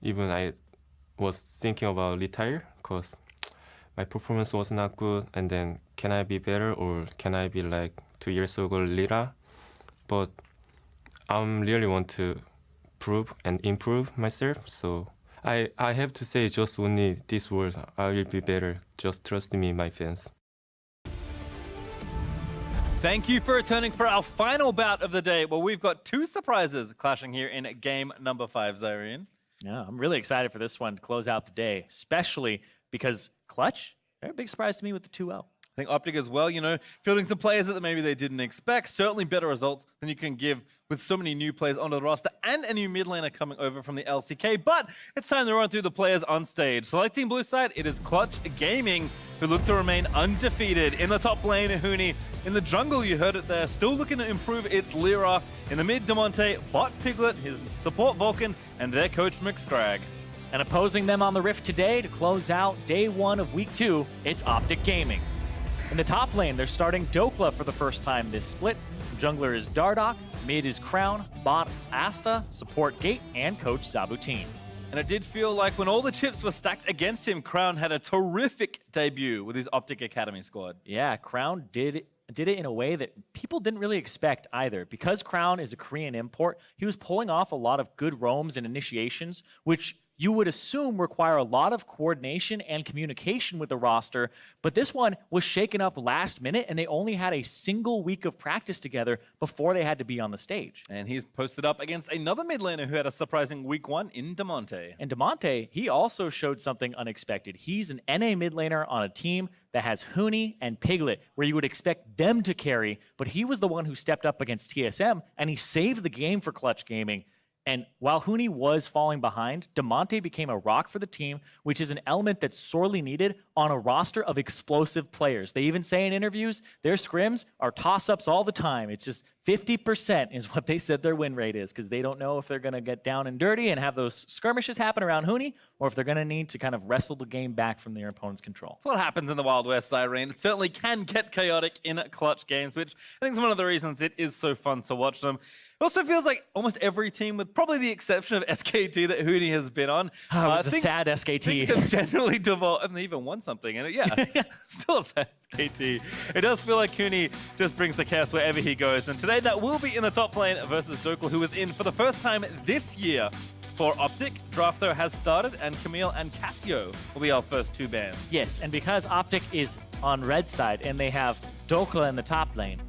Even I was thinking about retire because my performance was not good. And then can I be better or can I be like 2 years ago Lira? But I really want to prove and improve myself. So I have to say just only this word. I will be better. Just trust me, my fans. Thank you for returning for our final bout of the day. Well, we've got two surprises clashing here in game number 5, Zyrene. Yeah, I'm really excited for this one to close out the day, especially because Clutch, they're a big surprise to me with the 2-0. I think OpTic as well, you know, fielding some players that maybe they didn't expect. Certainly better results than you can give with so many new players onto the roster and a new mid laner coming over from the LCK. But it's time to run through the players on stage. Selecting blue side, it is Clutch Gaming, who look to remain undefeated. In the top lane, Huni. In the jungle, you heard it there, still looking to improve its Lyra. In the mid, Damonte, bot Piglet, his support Vulcan, and their coach McScrag. And opposing them on the Rift today to close out day 1 of week 2, it's OpTic Gaming. In the top lane, they're starting Dokla for the first time this split. Jungler is Dardoch, mid is Crown, bot Asta, support Gate, and coach Zabutin. And it did feel like when all the chips were stacked against him, Crown had a terrific debut with his OpTic Academy squad. Yeah, Crown did it in a way that people didn't really expect either. Because Crown is a Korean import, he was pulling off a lot of good roams and initiations, which you would assume require a lot of coordination and communication with the roster, but this one was shaken up last minute, and they only had a single week of practice together before they had to be on the stage. And he's posted up against another mid laner who had a surprising week 1 in Damonte. And Damonte, he also showed something unexpected. He's an NA mid laner on a team that has Huni and Piglet, where you would expect them to carry, but he was the one who stepped up against TSM, and he saved the game for Clutch Gaming. And while Huni was falling behind, Damonte became a rock for the team, which is an element that's sorely needed on a roster of explosive players. They even say in interviews, their scrims are toss-ups all the time. It's just 50% is what they said their win rate is, because they don't know if they're going to get down and dirty and have those skirmishes happen around Huni, or if they're going to need to kind of wrestle the game back from their opponent's control. That's what happens in the Wild West, Irene. It certainly can get chaotic in Clutch games, which I think is one of the reasons it is so fun to watch them. It also feels like almost every team, with probably the exception of SKT that Huni has been on. It was a sad SKT. Things have generally devolved, and they even won something. And yeah, still a sad SKT. It does feel like Huni just brings the chaos wherever he goes. And today that will be in the top lane versus Dokla, who is in for the first time this year for OpTic. Draft, though, has started, and Camille and Cassio will be our first 2 bans. Yes, and because OpTic is on red side and they have Dokla in the top lane,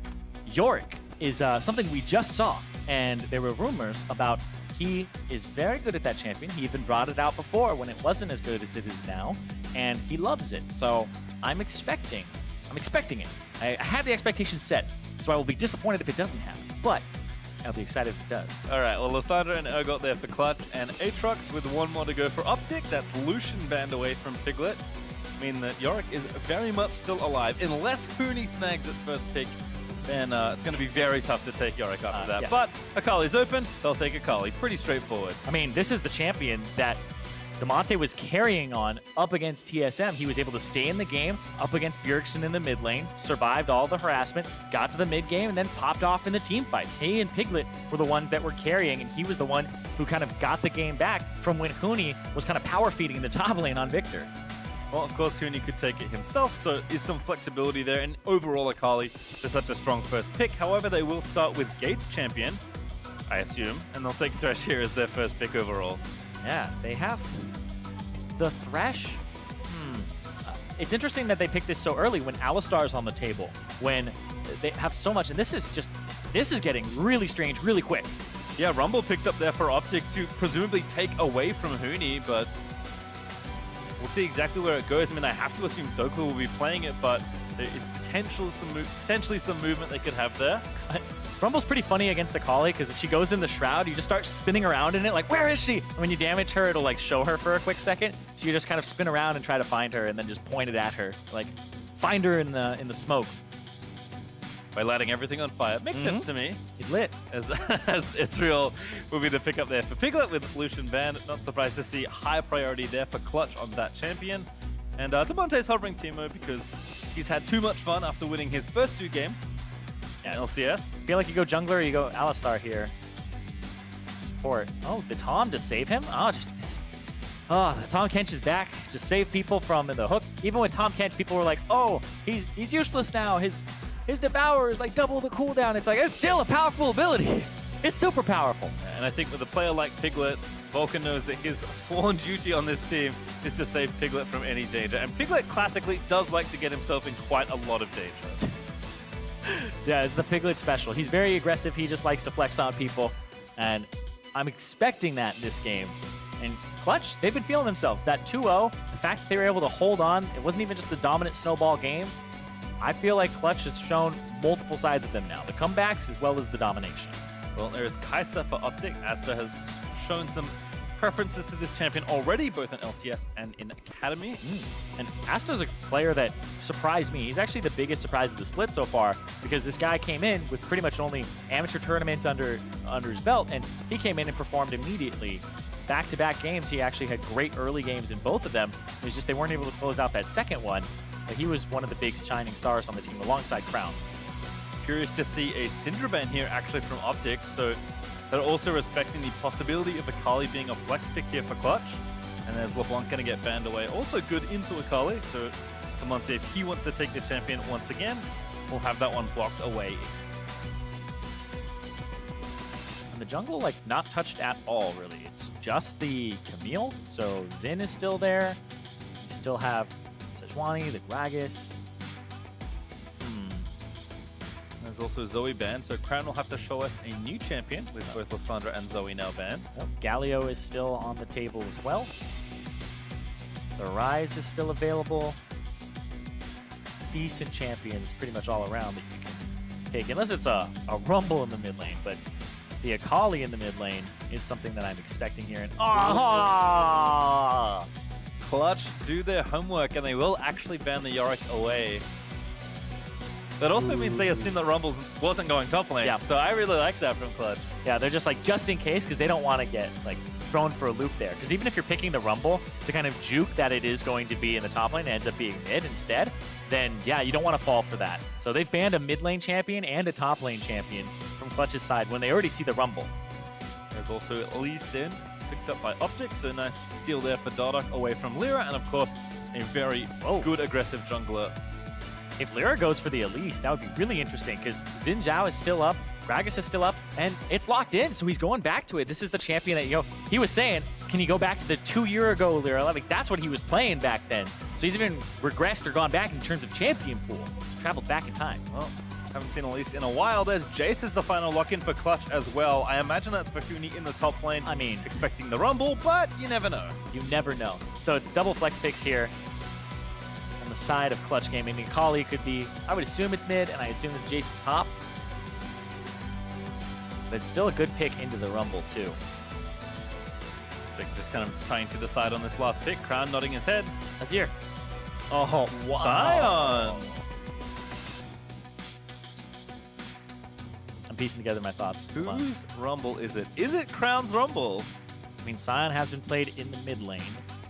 Yorick is something we just saw. And there were rumors about he is very good at that champion. He even brought it out before when it wasn't as good as it is now, and he loves it. So I'm expecting it. I have the expectation set, so I will be disappointed if it doesn't happen. But I'll be excited if it does. All right, well, Lysandra and Urgot there for Clutch, and Aatrox with 1 more to go for OpTic. That's Lucian banned away from Piglet, meaning that Yorick is very much still alive. Unless Huni snags its first pick, then it's going to be very tough to take Yorick after that. Yeah. But Akali's open, they'll take Akali. Pretty straightforward. I mean, this is the champion that Damonte was carrying on up against TSM. He was able to stay in the game up against Bjergsen in the mid lane, survived all the harassment, got to the mid game, and then popped off in the team fights. He and Piglet were the ones that were carrying, and he was the one who kind of got the game back from when Huni was kind of power feeding the top lane on Victor. Well, of course, Huni could take it himself, so is some flexibility there. And overall, Akali is such a strong first pick. However, they will start with Gates champion, I assume, and they'll take Thresh here as their first pick overall. Yeah, they have the Thresh. It's interesting that they picked this so early when Alistar's on the table, when they have so much, and this is getting really strange really quick. Yeah, Rumble picked up there for OpTic to presumably take away from Huni, but we'll see exactly where it goes. I mean, I have to assume Dokla will be playing it, but there is potentially some movement they could have there. Rumble's pretty funny against Akali, because if she goes in the Shroud, you just start spinning around in it, like, where is she? And when you damage her, it'll like show her for a quick second. So you just kind of spin around and try to find her, and then just point it at her. Like, find her in the smoke. By lighting everything on fire. Makes sense to me. He's lit. As Israel will be the pickup there for Piglet with Lucian banned. Not surprised to see high priority there for Clutch on that champion. And Damonte's hovering Teemo because he's had too much fun after winning his first 2 games in LCS. I feel like you go jungler, you go Alistar here. Support. Oh, the Tom to save him? Oh, just this Oh, Tom Kench is back. Just save people from the hook. Even with Tom Kench, people were like, oh, he's useless now. His Devour is like double the cooldown. It's like, it's still a powerful ability. It's super powerful. And I think with a player like Piglet, Vulcan knows that his sworn duty on this team is to save Piglet from any danger. And Piglet classically does like to get himself in quite a lot of danger. Yeah, it's the Piglet special. He's very aggressive. He just likes to flex on people. And I'm expecting that in this game. And Clutch, they've been feeling themselves. That 2-0, the fact that they were able to hold on, it wasn't even just a dominant snowball game. I feel like Clutch has shown multiple sides of them now. The comebacks as well as the domination. Well, there's Kai'Sa for OpTic. Asta has shown some preferences to this champion already, both in LCS and in Academy. And Asta's a player that surprised me. He's actually the biggest surprise of the split so far because this guy came in with pretty much only amateur tournaments under his belt, and he came in and performed immediately. Back-to-back games, he actually had great early games in both of them. It's just they weren't able to close out that second one, but he was one of the big shining stars on the team alongside Crown. Curious to see a Syndra ban here actually from OpTic, so they're also respecting the possibility of Akali being a flex pick here for Clutch. And there's LeBlanc going to get banned away. Also good into Akali, so for Monty, if he wants to take the champion once again, we'll have that one blocked away. And the jungle, like, not touched at all, really. It's just the Camille, so Xin is still there. You still have Sejuani, the Gragas. There's also Zoe banned, so Crown will have to show us a new champion with both Lissandra and Zoe now banned. Galio is still on the table as well. The Rise is still available. Decent champions pretty much all around that you can pick, unless it's a Rumble in the mid lane, but the Akali in the mid lane is something that I'm expecting here. And Clutch do their homework, and they will actually ban the Yorick away. That also means they assume that Rumbles wasn't going top lane. Yeah. So I really like that from Clutch. Yeah, they're just like, just in case, because they don't want to get like thrown for a loop there. Because even if you're picking the Rumble to kind of juke that it is going to be in the top lane and ends up being mid instead, then yeah, you don't want to fall for that. So they've banned a mid lane champion and a top lane champion from Clutch's side when they already see the Rumble. There's also Lee Sin picked up by OpTic, so nice steal there for Dardoch away from Lyra, and of course, a very good aggressive jungler. If Lyra goes for the Elise, that would be really interesting because Xin Zhao is still up, Gragas is still up, and it's locked in, so he's going back to it. This is the champion that, he was saying, can you go back to the 2 year ago Lyra? Like, that's what he was playing back then. So he's even regressed or gone back in terms of champion pool, traveled back in time. Well, haven't seen Elise in a while. There's Jace as the final lock-in for Clutch as well. I imagine that's Bahuni in the top lane. I mean, expecting the Rumble, but you never know. You never know. So it's double flex picks here. The side of Clutch Gaming. The Akali could be, I would assume it's mid, and I assume that Jace is top. But it's still a good pick into the Rumble, too. Just kind of trying to decide on this last pick. Crown nodding his head. Azir. Oh, wow. Zion! I'm piecing together my thoughts. Whose Rumble is it? Is it Crown's Rumble? I mean, Sion has been played in the mid lane.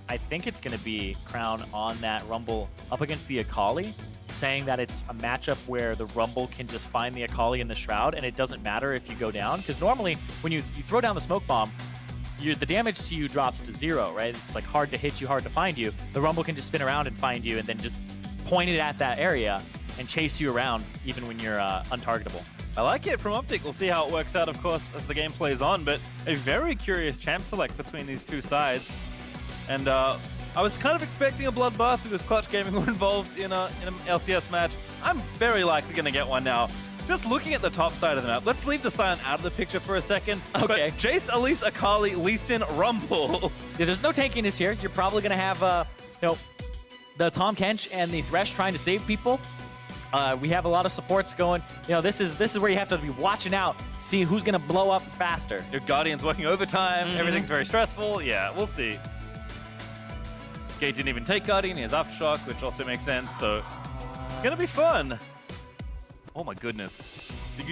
I think it's going to be Crown on that Rumble up against the Akali, saying that it's a matchup where the Rumble can just find the Akali in the Shroud, and it doesn't matter if you go down. Because normally, when you throw down the Smoke Bomb, the damage to you drops to 0, right? It's like hard to hit you, hard to find you. The Rumble can just spin around and find you and then just point it at that area and chase you around even when you're untargetable. I like it from OpTic. We'll see how it works out, of course, as the game plays on, but a very curious champ select between these two sides. And I was kind of expecting a bloodbath because Clutch Gaming were involved in an LCS match. I'm very likely going to get one now. Just looking at the top side of the map, let's leave the Sion out of the picture for a second. Okay. But Jace, Elise, Akali, Lee Sin, Rumble. Yeah, there's no tankiness here. You're probably going to have, the Tom Kench and the Thresh trying to save people. We have a lot of supports going. This is where you have to be watching out, see who's going to blow up faster. Your Guardian's working overtime. Everything's very stressful. Yeah, we'll see. Gate didn't even take Guardian. He has Aftershock, which also makes sense. So it's gonna be fun. Oh my goodness! Did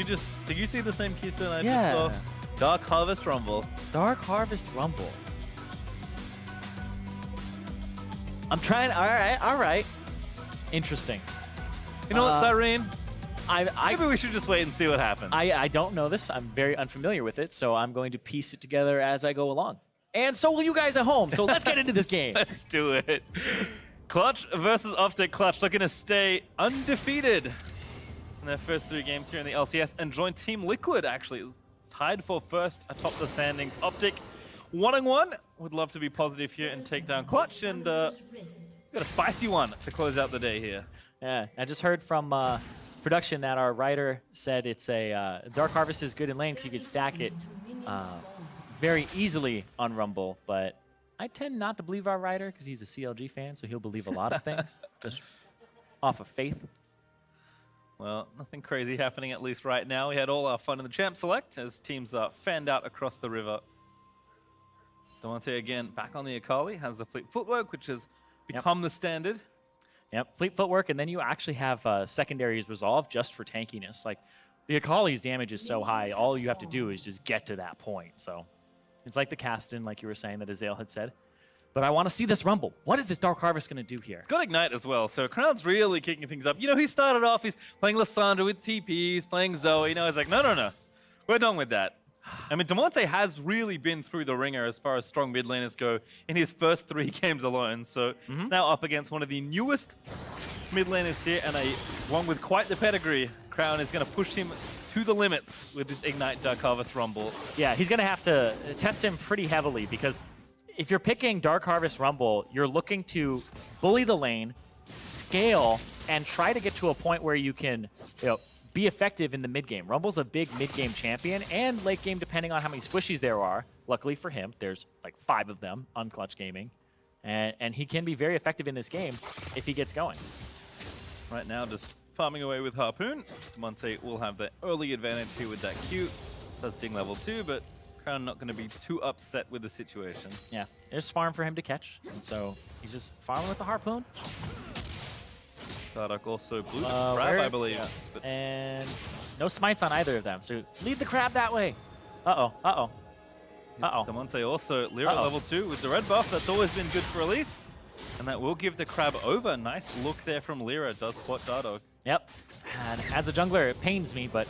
you see the same keystone I just saw? Dark Harvest Rumble. Dark Harvest Rumble. I'm trying. All right. Interesting. You know what, Tyrene? Maybe we should just wait and see what happens. I don't know this. I'm very unfamiliar with it, so I'm going to piece it together as I go along. And so will you guys at home. So let's get into this game. Let's do it. Clutch versus OpTic. Clutch looking to stay undefeated in their first 3 games here in the LCS and join Team Liquid, actually. Tied for first atop the standings. OpTic 1-1. Would love to be positive here and take down Clutch. And got a spicy one to close out the day here. Yeah, I just heard from production that our writer said it's a Dark Harvest is good in lane because you can stack it very easily on Rumble, but I tend not to believe our writer because he's a CLG fan, so he'll believe a lot of things just off of faith. Well, nothing crazy happening at least right now. We had all our fun in the Champ Select as teams are fanned out across the river. Damonte again back on the Akali, has the Fleet Footwork, which has become the standard. Yep, Fleet Footwork, and then you actually have secondaries resolved just for tankiness. Like, the Akali's damage is so high, all you have to do is just get to that point. So it's like the Caston, like you were saying, that Azale had said. But I want to see this Rumble. What is this Dark Harvest going to do here? It's got Ignite as well, so Crown's really kicking things up. You know, he started off, he's playing Lissandra with TPs, playing Zoe. You know, he's like, no, we're done with that. I mean, Damonte has really been through the ringer as far as strong mid laners go in his first 3 games alone. So now up against one of the newest mid laners here and one with quite the pedigree. Crown is going to push him to the limits with this Ignite Dark Harvest Rumble. Yeah, he's going to have to test him pretty heavily because if you're picking Dark Harvest Rumble, you're looking to bully the lane, scale, and try to get to a point where you can, be effective in the mid game. Rumble's a big mid game champion and late game, depending on how many squishies there are. Luckily for him, there's like 5 of them on Clutch Gaming, and he can be very effective in this game if he gets going. Right now, just farming away with Harpoon. Damonte will have the early advantage here with that Q. Does ding level 2, but Crown not going to be too upset with the situation. Yeah, there's farm for him to catch, and so he's just farming with the Harpoon. Dark also blue crab, I believe. Yeah. But and no smites on either of them, so lead the crab that way. Uh-oh. Damonte also Lyra level 2 with the red buff. That's always been good for Elise. And that will give the crab over. Nice look there from Lyra. Does spot Dardog. Yep. And as a jungler, it pains me, but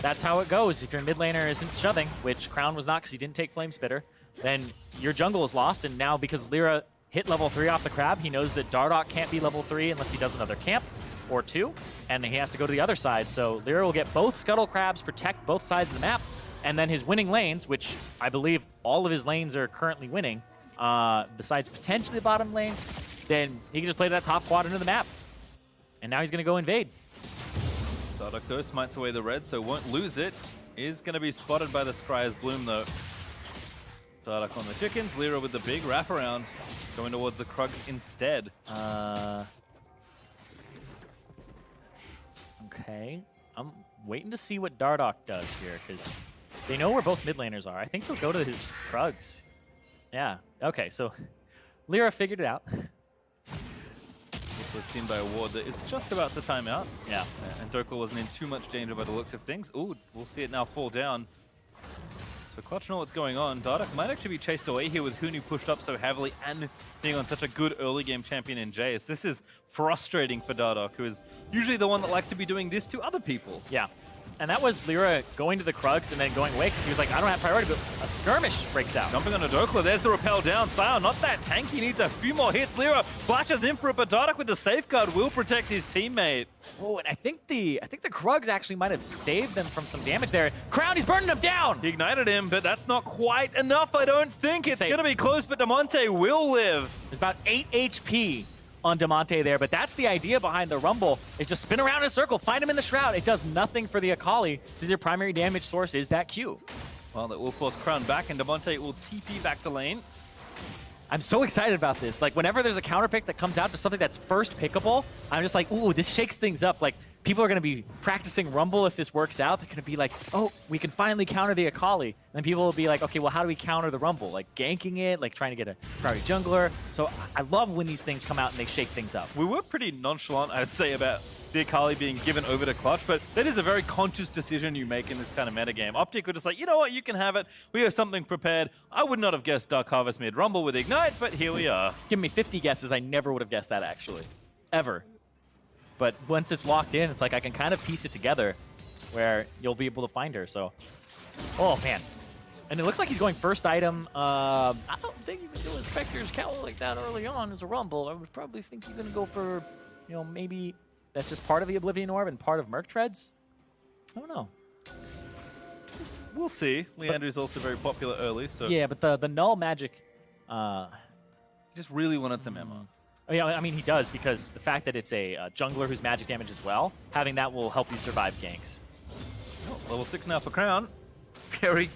that's how it goes. If your mid laner isn't shoving, which Crown was not because he didn't take Flame Spitter, then your jungle is lost. And now because Lyra hit level 3 off the crab, he knows that Dardog can't be level 3 unless he does another camp or 2, and he has to go to the other side. So Lyra will get both Scuttle Crabs, protect both sides of the map, and then his winning lanes, which I believe all of his lanes are currently winning, besides potentially the bottom lane, then he can just play that top quadrant of the map. And now he's going to go invade. Dardog though smites away the red, so won't lose it. Is going to be spotted by the Scryer's Bloom though. Dardog on the chickens, Lyra with the big wraparound, going towards the Krugs instead. Okay. I'm waiting to see what Dardog does here, because they know where both mid laners are. I think he'll go to his Krugs. Yeah. Okay, so Lyra figured it out. This was seen by a ward that is just about to time out. Yeah. And Dokla wasn't in too much danger by the looks of things. Ooh, we'll see it now fall down. So Clutch know what's going on. Dardog might actually be chased away here with Huni pushed up so heavily and being on such a good early game champion in Jace. This is frustrating for Dardog, who is usually the one that likes to be doing this to other people. Yeah. And that was Lyra going to the Krugs and then going away because he was like, I don't have priority, but a skirmish breaks out. Jumping on a Dokla, there's the repel down. Sion, not that tanky, needs a few more hits. Lyra flashes in for it, but Dardog with the safeguard will protect his teammate. Oh, and I think the Krugs actually might have saved them from some damage there. Crown, he's burning them down! He ignited him, but that's not quite enough, I don't think. It's going to be close, but Damonte will live. There's about 8 HP on Damonte there, but that's the idea behind the Rumble, is just spin around in a circle, find him in the Shroud. It does nothing for the Akali, because your primary damage source is that Q. Well, that will force Crown back, and Damonte will TP back to lane. I'm so excited about this. Like, whenever there's a counter pick that comes out to something that's first pickable, I'm just like, ooh, this shakes things up. Like, people are going to be practicing Rumble if this works out. They're going to be like, oh, we can finally counter the Akali. And then people will be like, okay, well, how do we counter the Rumble? Like, ganking it, like trying to get a priority jungler. So I love when these things come out and they shake things up. We were pretty nonchalant, I'd say, about the Akali being given over to Clutch, but that is a very conscious decision you make in this kind of metagame. OpTic were just like, you know what, you can have it. We have something prepared. I would not have guessed Dark Harvest mid-Rumble with Ignite, but here we are. Give me 50 guesses, I never would have guessed that, actually. Ever. But once it's locked in, it's like I can kind of piece it together where you'll be able to find her, so. Oh, man. And it looks like he's going first item. I don't think you can do a Spectre's Cowl like that early on as a Rumble. I would probably think he's going to go for, you know, maybe that's just part of the Oblivion Orb and part of Merc Treads. I don't know. We'll see. Leandry's also very popular early, so... Yeah, but the Null Magic... just really wanted some ammo. Oh, yeah, I mean, he does, because the fact that it's a jungler who's magic damage as well, having that will help you survive ganks. Oh, level 6 now for Crown. Very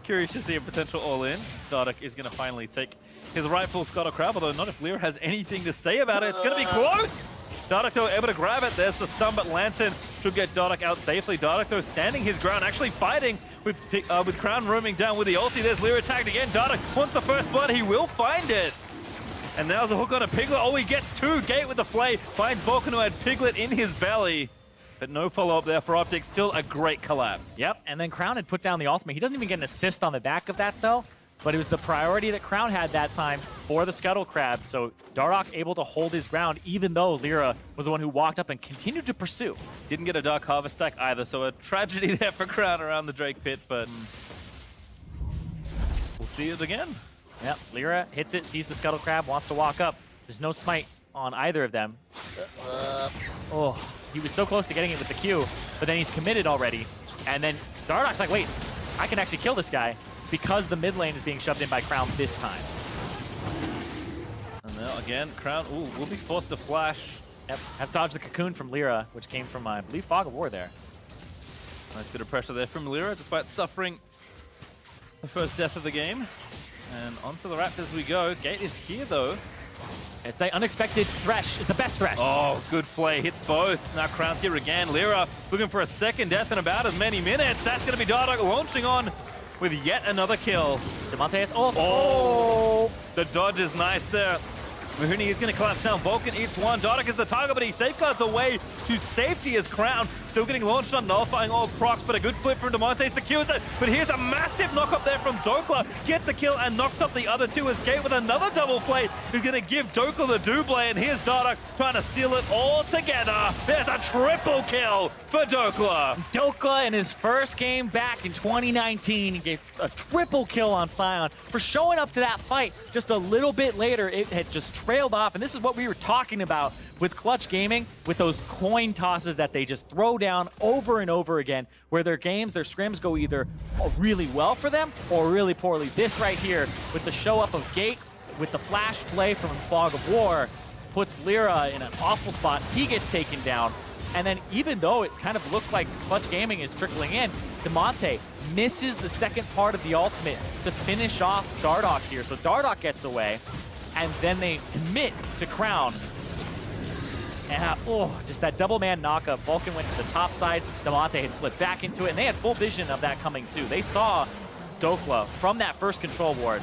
curious to see a potential all-in. Starduck is going to finally take his rightful Scuttle Crab, although not if Lyra has anything to say about it. It's going to be close! Dardoch, though, able to grab it. There's the stun, but Lantern should get Dardoch out safely. Dardoch, though, standing his ground, actually fighting with Crown roaming down with the ulti. There's Lyra tagged again. Dardoch wants the first blood. He will find it. And now's a hook on a Piglet. Oh, he gets two. Gate with the flay. Finds Vulcan, who had Piglet in his belly. But no follow-up there for OpTic. Still a great collapse. Yep, and then Crown had put down the ultimate. He doesn't even get an assist on the back of that, though. But it was the priority that Crown had that time for the Scuttle Crab. So Dardoch able to hold his ground, even though Lyra was the one who walked up and continued to pursue. Didn't get a Dark Harvest stack either, so a tragedy there for Crown around the Drake pit, but we'll see it again. Yep, Lyra hits it, sees the Scuttle Crab, wants to walk up. There's no smite on either of them. Oh, he was so close to getting it with the Q, but then he's committed already. And then Dardoch's like, wait, I can actually kill this guy because the mid lane is being shoved in by Crown this time. And now again, Crown will be forced to flash. Yep, has dodged the cocoon from Lyra, which came from, I believe, Fog of War there. Nice bit of pressure there from Lyra, despite suffering the first death of the game. And onto the Raptors we go. Gate is here, though. It's the unexpected Thresh. It's the best Thresh. Oh, good flay. Hits both. Now Crown's here again. Lyra looking for a second death in about as many minutes. That's going to be Dardoch launching on with yet another kill. Demonte is... Oh! Oh! The dodge is nice there. Mahuni is going to collapse down. Vulcan eats one. Dardoch is the target, but he safeguards away to safety as Crown. Still getting launched on, nullifying all procs, but a good flip from Demonte secures it. But here's a massive knock up there from Dokla. Gets a kill and knocks up the other two as Gate with another double play is going to give Dokla the double. And here's Dardoch trying to seal it all together. There's a triple kill for Dokla. Dokla in his first game back in 2019, he gets a triple kill on Sion for showing up to that fight. Just a little bit later, it had just trailed off. And this is what we were talking about with Clutch Gaming, with those coin tosses that they just throw down over and over again, where their games, their scrims go either really well for them or really poorly. This right here, with the show up of Gate, with the flash play from Fog of War, puts Lyra in an awful spot. He gets taken down. And then even though it kind of looked like Clutch Gaming is trickling in, Demonte misses the second part of the ultimate to finish off Dardoch here. So Dardoch gets away, and then they commit to Crown. And just that double man knockup. Vulcan went to the top side. Demonte had flipped back into it, and they had full vision of that coming too. They saw Dokla from that first control ward.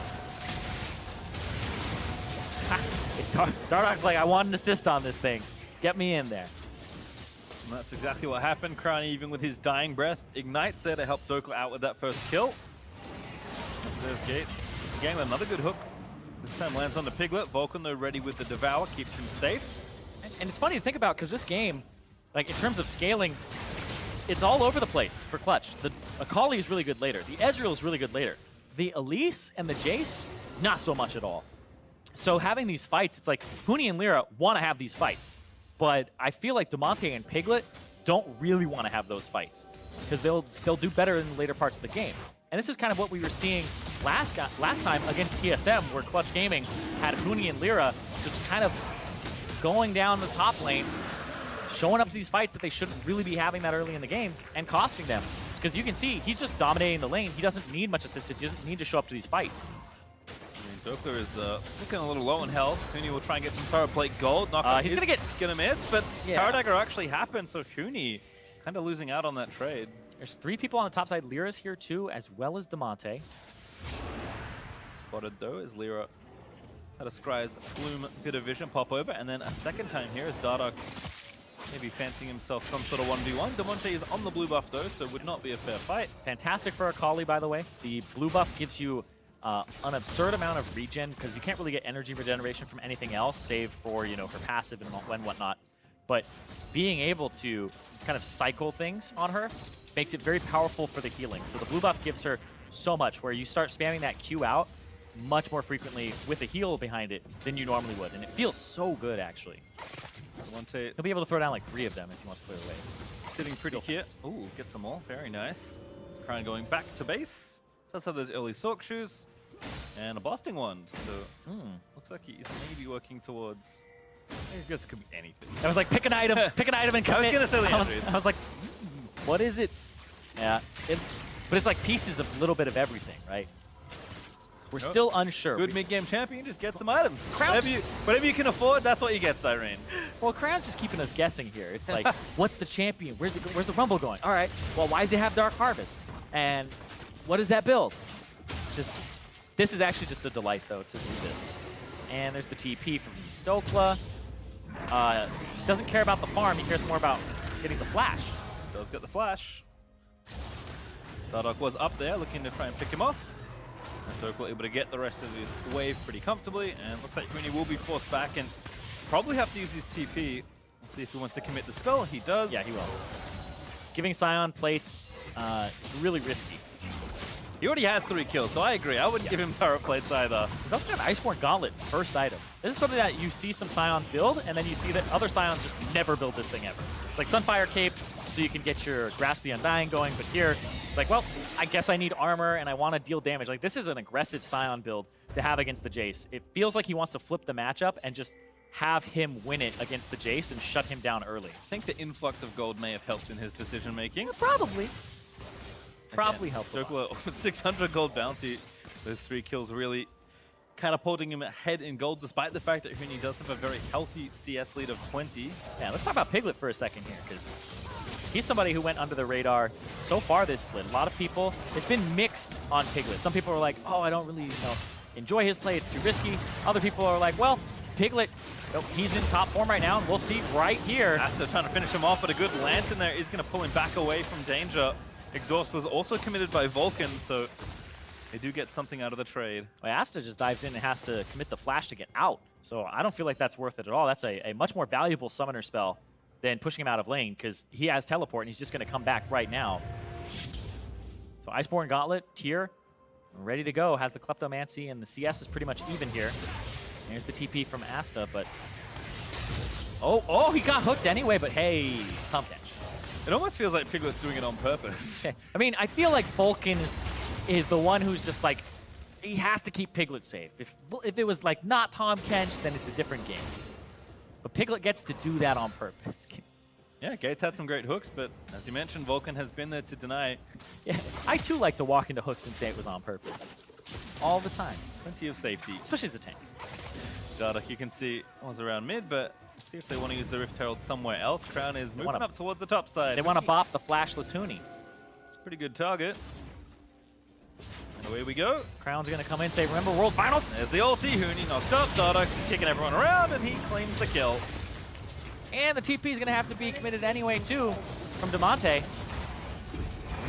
Dardoch's like, I want an assist on this thing. Get me in there. And that's exactly what happened. Crown, even with his dying breath, ignites there to help Dokla out with that first kill. There's Gate. Again, another good hook. This time lands on the Piglet. Vulcan, though, ready with the Devour, keeps him safe. And it's funny to think about, because this game, like in terms of scaling, it's all over the place for Clutch. The Akali is really good later. The Ezreal is really good later. The Elise and the Jace, not so much at all. So having these fights, it's like Huni and Lyra want to have these fights. But I feel like Demonte and Piglet don't really want to have those fights, because they'll do better in the later parts of the game. And this is kind of what we were seeing last time against TSM, where Clutch Gaming had Huni and Lyra just kind of going down the top lane, showing up to these fights that they shouldn't really be having that early in the game, and costing them. Because you can see, he's just dominating the lane. He doesn't need much assistance. He doesn't need to show up to these fights. I mean, Dokla is looking a little low in health. Huni will try and get some Power Plate gold. He's gonna miss, but yeah. Power Dagger actually happened, so Huni kind of losing out on that trade. There's 3 people on the top side. Lyra's here too, as well as Demonte. Spotted though, as Lyra had a Scry's Bloom bit of vision pop over, and then a second time here as Dardoch maybe fancying himself some sort of 1v1. Demonte is on the blue buff though, so would not be a fair fight. Fantastic for Akali, by the way. The blue buff gives you an absurd amount of regen, because you can't really get energy regeneration from anything else, save for, for passive and whatnot. But being able to kind of cycle things on her makes it very powerful for the healing. So the blue buff gives her so much, where you start spamming that Q out much more frequently with a heal behind it than you normally would. And it feels so good, actually. Monte He'll be able to throw down like 3 of them if he wants to clear away. sitting pretty here. Ooh, gets them all. Very nice. Crown going back to base. Does have those early Sork shoes. And a Blasting Wand. So, looks like he's maybe working towards... I guess it could be anything. I was like, pick an item and commit. I was going to say I was like, what is it? Yeah, but it's like pieces of a little bit of everything, right? We're still unsure. Good mid-game champion, just get some items. Crown's Whatever you can afford, that's what you get, Cyrene. Well, Crown's just keeping us guessing here. It's like, what's the champion? Where's the Rumble going? All right, well, why does it have Dark Harvest? And what does that build? This is actually just a delight, though, to see this. And there's the TP from Dokla. Doesn't care about the farm. He cares more about getting the flash. Does get the flash. Dardoch was up there looking to try and pick him off. And Dokla able to get the rest of this wave pretty comfortably. And looks like Huni will be forced back and probably have to use his TP. We'll see if he wants to commit the spell. He does. Yeah, he will. Giving Scion plates really risky. He already has 3 kills, so I agree. I wouldn't give him turret plates either. He's also got Iceborne Gauntlet first item. This is something that you see some Scions build, and then you see that other Scions just never build this thing ever. It's like Sunfire Cape, so you can get your Grasp the Undying going, but here, it's like, well, I guess I need armor, and I want to deal damage. Like, this is an aggressive Scion build to have against the Jace. It feels like he wants to flip the matchup and just have him win it against the Jace and shut him down early. I think the influx of gold may have helped in his decision-making. Probably. Probably helped. Dokla with 600 gold bounty. Those 3 kills really catapulting him ahead in gold, despite the fact that Huni does have a very healthy CS lead of 20. Yeah, let's talk about Piglet for a second here, because he's somebody who went under the radar so far this split. A lot of people, it's been mixed on Piglet. Some people are like, oh, I don't really enjoy his play, it's too risky. Other people are like, well, Piglet, he's in top form right now, and we'll see right here. Asta trying to finish him off, but a good lance in there is going to pull him back away from danger. Exhaust was also committed by Vulcan, so they do get something out of the trade. Well, Asta just dives in and has to commit the flash to get out. So I don't feel like that's worth it at all. That's a much more valuable summoner spell than pushing him out of lane, because he has teleport and he's just going to come back right now. So Iceborne Gauntlet, tier, ready to go. Has the Kleptomancy, and the CS is pretty much even here. There's the TP from Asta, but... Oh, he got hooked anyway, but hey, pump dash. It almost feels like Piglet's doing it on purpose. I mean, I feel like Vulcan is the one who's just like, he has to keep Piglet safe. If it was like not Tom Kench, then it's a different game. But Piglet gets to do that on purpose. Yeah, Gates had some great hooks, but as you mentioned, Vulcan has been there to deny. Yeah, I too like to walk into hooks and say it was on purpose. All the time. Plenty of safety. Especially as a tank. Dardoch, you can see, was around mid, but see if they want to use the Rift Herald somewhere else. Crown is moving up towards the top side. They want to bop the flashless Huni. It's a pretty good target. And away we go. Crown's going to come in and say, remember World Finals? There's the ulti. Huni knocked up. Dardoch kicking everyone around, and he claims the kill. And the TP is going to have to be committed anyway, too, from Damonte.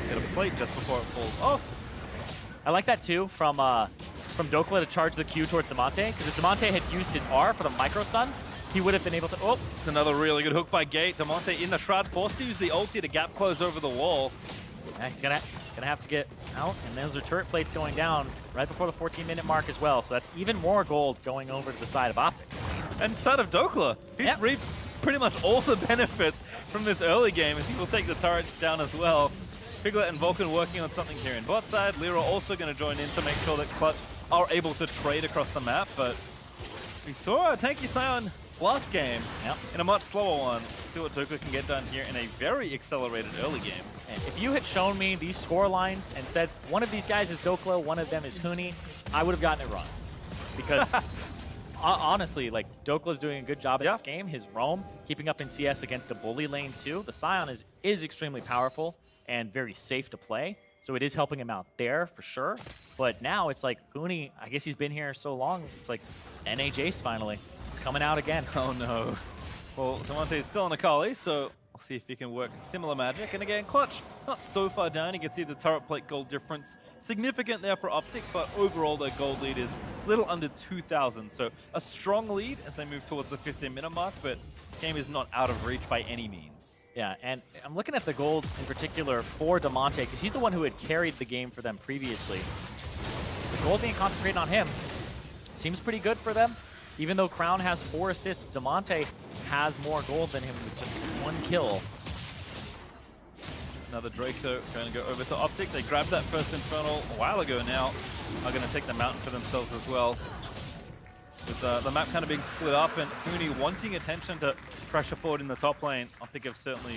Get a plate just before it falls off. I like that, too, from Dokla to charge the Q towards Damonte, because if Damonte had used his R for the micro stun, he would have been able to... Oh, it's another really good hook by Gate. Damonte in the shroud, forced to use the ulti to gap close over the wall. Yeah, he's gonna have to get out, and those are turret plates going down right before the 14-minute mark as well. So that's even more gold going over to the side of OpTic. And side of Dokla, he's reaped pretty much all the benefits from this early game, and he will take the turrets down as well. Piglet and Vulcan working on something here in bot side. Lyra also going to join in to make sure that Clutch are able to trade across the map, but we saw a tanky Scion last game in a much slower one. See what Dokla can get done here in a very accelerated early game. And if you had shown me these score lines and said one of these guys is Dokla, one of them is Huni, I would have gotten it wrong. Because honestly, like, Dokla's doing a good job in this game. His roam, keeping up in CS against a bully lane too. The Scion is extremely powerful and very safe to play. So it is helping him out there for sure. But now it's like Huni, I guess he's been here so long, it's like NA Jace finally. It's coming out again. Oh no. Well, Damonte is still on Akali, so we'll see if he can work similar magic. And again, Clutch, not so far down. You can see the turret plate gold difference. Significant there for OpTic, but overall their gold lead is a little under 2,000. So a strong lead as they move towards the 15-minute mark, but game is not out of reach by any means. Yeah, and I'm looking at the gold in particular for Damonte because he's the one who had carried the game for them previously. The gold being concentrated on him seems pretty good for them. Even though Crown has 4 assists, Damonte has more gold than him with just 1 kill. Another Drake, though, going to go over to OpTic. They grabbed that first Infernal a while ago now. Are going to take the mountain for themselves as well. With the map kind of being split up and Huni wanting attention to pressure forward in the top lane, OpTic have certainly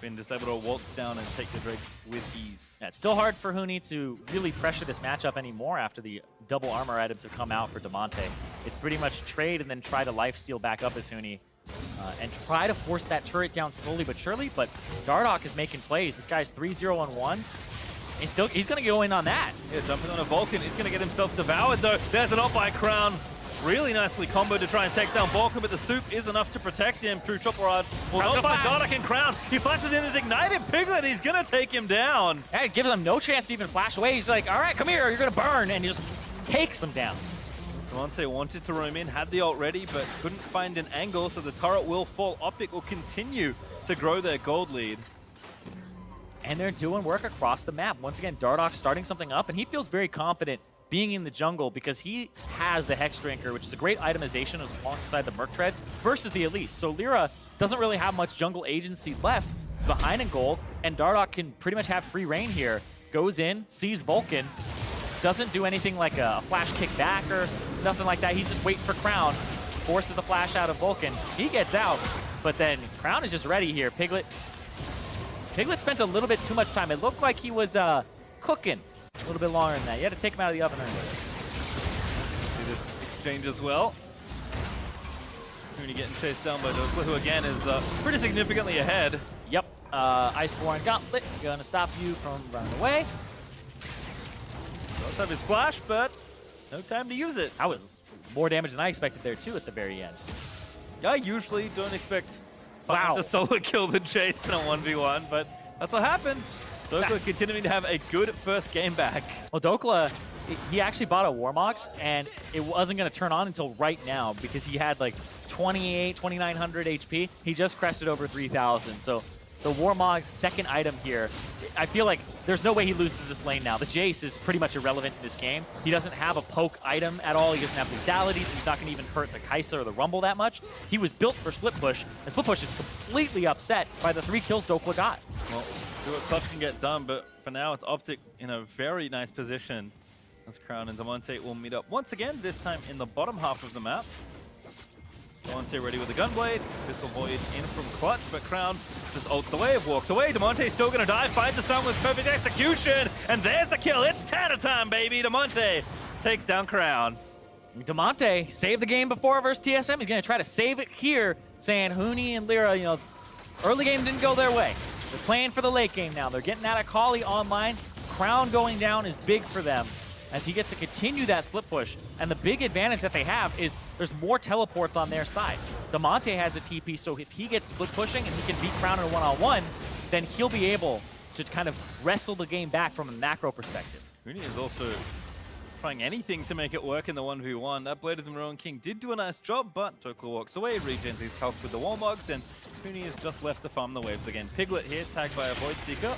been just able to waltz down and take the Drakes with ease. Yeah, it's still hard for Huni to really pressure this matchup anymore after the double armor items have come out for Damonte. It's pretty much trade and then try to lifesteal back up as Huni. And try to force that turret down slowly but surely, but Dardoch is making plays. This guy's 3-0 on 1. He's going to go in on that. Yeah, jumping on a Vulcan. He's going to get himself devoured, though. There's an ult by Crown. Really nicely comboed to try and take down Vulcan, but the soup is enough to protect him. True Shot Barrage. Well, not by Dardoch and Crown. He flashes in his ignited Piglet. He's going to take him down. Yeah, it gives him no chance to even flash away. He's like, all right, come here, you're going to burn, and he just takes him down. Damonte wanted to roam in, had the ult ready, but couldn't find an angle, so the turret will fall. OpTic will continue to grow their gold lead. And they're doing work across the map. Once again, Dardoch starting something up, and he feels very confident being in the jungle because he has the Hex Drinker, which is a great itemization alongside the Merc Treads versus the Elise. So Lyra doesn't really have much jungle agency left. He's behind in gold, and Dardoch can pretty much have free reign here. Goes in, sees Vulcan, doesn't do anything like a flash kick back or nothing like that. He's just waiting for Crown, forces the flash out of Vulcan. He gets out, but then Crown is just ready here. Piglet spent a little bit too much time. It looked like he was cooking a little bit longer than that. You had to take him out of the oven earlier. See this exchange as well. Huni getting chased down by Dokla, who again is pretty significantly ahead. Yep, Iceborne Gauntlet gonna stop you from running away. Does have his flash, but no time to use it. That was more damage than I expected there too at the very end. I usually don't expect someone to solo kill the Chase in a 1v1, but that's what happened. Dokla continuing to have a good first game back. Well, Dokla, he actually bought a Warmox, and it wasn't going to turn on until right now because he had like 2,900 HP. He just crested over 3,000. So the Warmog's second item here, I feel like there's no way he loses this lane now. The Jace is pretty much irrelevant in this game. He doesn't have a poke item at all. He doesn't have lethality, so he's not going to even hurt the Kai'Sa or the Rumble that much. He was built for Split Push, and Split Push is completely upset by the 3 kills Dokla got. Well, see what Clutch can get done, but for now it's OpTic in a very nice position as Crown and Damonte will meet up once again, this time in the bottom half of the map. Damonte ready with the Gunblade. This'll void in from Clutch, but Crown just ults away, walks away. Damonte's still gonna die, finds a stun with perfect execution, and there's the kill. It's Tanner time, baby. Damonte takes down Crown. Damonte saved the game before versus TSM. He's gonna try to save it here, saying Huni and Lyra, you know, early game didn't go their way. They're playing for the late game now. They're getting that Akali online. Crown going down is big for them as he gets to continue that split push. And the big advantage that they have is there's more teleports on their side. Damonte has a TP, so if he gets split pushing and he can beat Crown in a one-on-one, then he'll be able to kind of wrestle the game back from a macro perspective. Huni is also trying anything to make it work in the 1v1. That Blade of the Maroon King did do a nice job, but Dokla walks away, regens his health with the Warmogs, and Huni is just left to farm the waves again. Piglet here, tagged by a Void Seeker,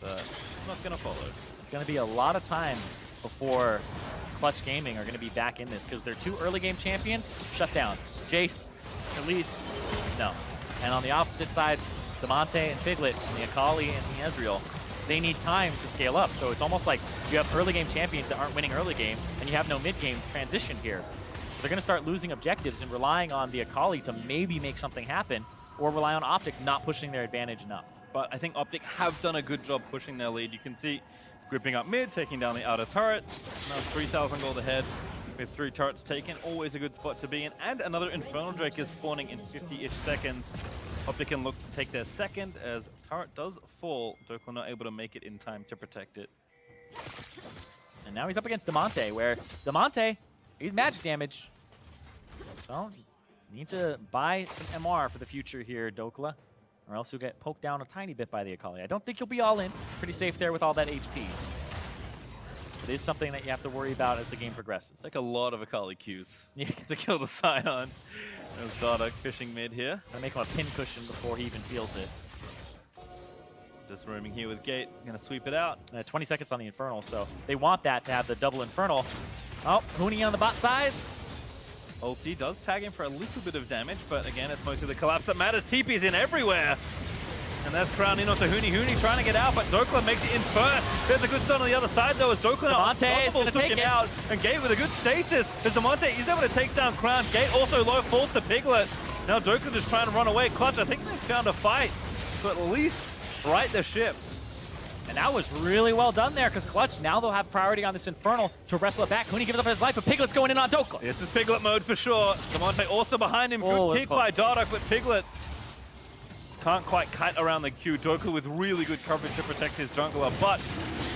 but not going to follow. It's going to be a lot of time before Clutch Gaming are going to be back in this because they're 2 early game champions, shut down. Jace, Elise, no. And on the opposite side, Damonte and Piglet, and the Akali and the Ezreal, they need time to scale up. So it's almost like you have early game champions that aren't winning early game, and you have no mid game transition here. So they're going to start losing objectives and relying on the Akali to maybe make something happen, or rely on OpTic not pushing their advantage enough. But I think OpTic have done a good job pushing their lead. You can see gripping up mid, taking down the outer turret. Now 3,000 gold ahead with 3 turrets taken. Always a good spot to be in. And another Infernal Drake is spawning in 50-ish seconds. OpTic can look to take their second as turret does fall. Dokla not able to make it in time to protect it. And now he's up against Damonte, where Damonte, he's magic damage. So, need to buy some MR for the future here, Dokla, or else you'll get poked down a tiny bit by the Akali. I don't think you'll be all in. Pretty safe there with all that HP. It is something that you have to worry about as the game progresses. Like a lot of Akali Qs Yeah. to kill the Scion. There's Dardoch fishing mid here. Gonna make him a pin cushion before he even feels it. Just roaming here with Gate. Gonna sweep it out. 20 seconds on the Infernal, so they want that to have the double Infernal. Oh, Huni on the bot side. Ulti does tag him for a little bit of damage, but again, it's mostly the collapse that matters. TP's in everywhere. And that's Crown in onto Huni. Huni trying to get out, but Dokla makes it in first. There's a good stun on the other side, though, as Dokla Damonte took him out. And Gate with a good stasis. As Damonte is able to take down Crown. Gate also low, falls to Piglet. Now Dokla just trying to run away. Clutch, I think they found a fight to at least right the ship. And that was really well done there, because Clutch, now they'll have priority on this Infernal to wrestle it back. Huni gives up his life, but Piglet's going in on Dokla. This is Piglet mode for sure. Damonte also behind him. Oh, Good pick by Dardoch, but Piglet can't quite kite around the Q. Dokla with really good coverage to protect his jungler, but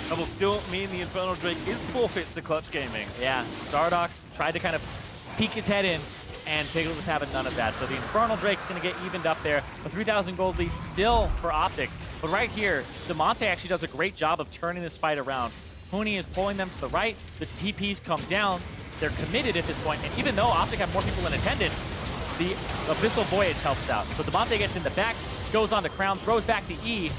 that will still mean the Infernal Drake is forfeit to Clutch Gaming. Yeah, Dardoch tried to kind of peek his head in, and Piglet was having none of that. So the Infernal Drake's going to get evened up there. A 3,000 gold lead still for OpTic. But right here, Damonte actually does a great job of turning this fight around. Huni is pulling them to the right. The TPs come down. They're committed at this point. And even though OpTic have more people in attendance, the Abyssal Voyage helps out. So Damonte gets in the back, goes on to Crown, throws back the E,